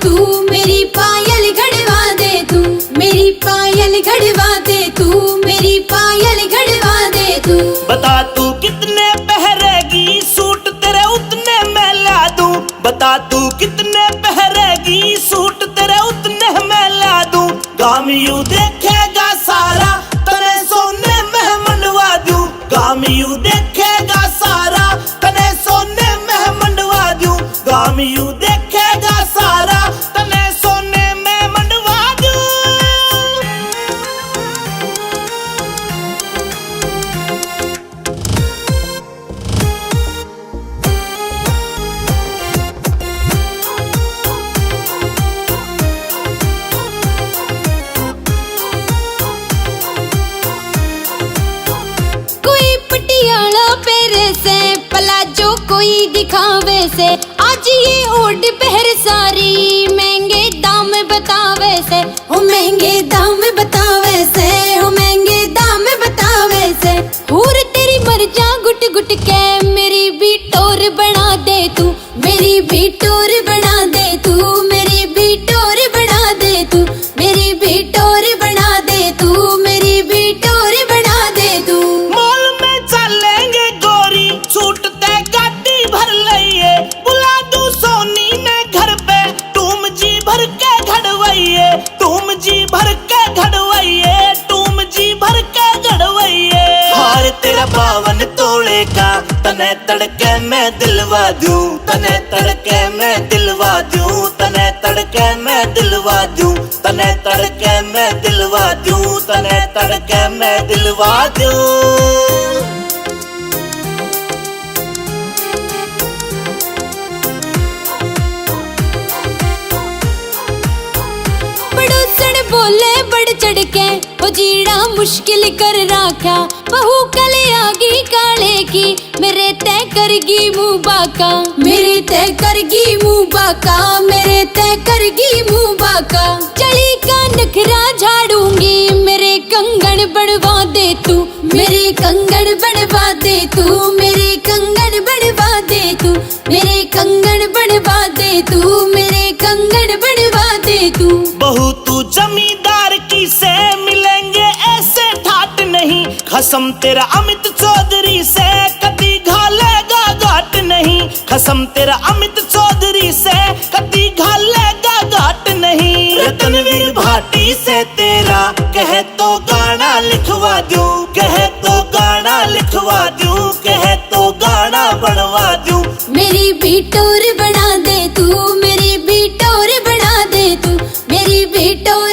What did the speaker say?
तू, मेरी पायल गढ़वा दे तू, मेरी पायल गढ़वा दे तू, मेरी पायल गढ़वा दे तू। बता तू कितने पहरेगी सूट तेरे उतने मैं ला दूं, बता तू कितने पहरेगी सूट तेरे उतने मैं ला दूं। गाम यूं देखेगा सारा तने सोने में मंडवा दूं, गाम यूं देखेगा सारा तने सोने में मंडवा दूं, गाम यूं देखेगा सारा तने सोने में मंडवा दूं। कोई पटियाला पेरे से पलाजो कोई दिखावे से, आज ये ओढ़ पहर सारी महंगे दाम बतावे से, ओ महंगे दाम बतावे से, ओ महंगे दाम बतावे से। हूर तेरी मर जा गुट गुट के मेरी भी टोर बना दे तू, मेरी भी टोर बना दे तू, मेरी भी टोर बना दे तू, मेरी भी टोर बना दे तू, मेरी भी टोर बना दे तू। मॉल में चलेंगे गोरी सूट ते गाड़ी भर लइए, बुला दूं सोनी ने घर पे तुम जी भर के घड़वइए, तुम जी भर के घड़वइए, तुम जी भर के घड़वइए। हार तेरा 52 तोड़े का तने तड़के मैं दिलवा दूं, तने तड़के मैं दिलवा दूं, तने तड़के मैं दिलवा दूं, तने तड़के मैं दिलवा दूं, तने तड़के मैं दिलवा दूं। पड़ोसन बोले बढ़ चढ़ के वो जीना मुश्किल कर रखा, बहू कले आगी काले की मेरे तय करगी मुंह बाका, मेरे तय करगी मुंह बाका, मेरे तय करगी मुंह बाका। चली का नखरा झाड़ूंगी मेरे कंगन बनवा दे तू, मेरे कंगन बनवा दे तू, मेरे कंगन बनवा दे तू, मेरे कंगन बनवा दे तू, मेरे कंगन बनवा दे तू। बहू तू जमींदार की से मिलेंगे ऐसे ठाट नहीं, खसम तेरा अमित चौधरी से कभी घालेगा घाट नहीं, खसम तेरा अमित चौधरी से कभी घालेगा घाट नहीं। रतनवीर भाटी से तेरा कहे तो गाना लिखवा दूं, कहे तो गाना लिखवा दूं, कहे तो गाना बनवा दूं। मेरी भी टोर बना दे तू, मेरी भी टोर बना दे तू, मेरी भी टोर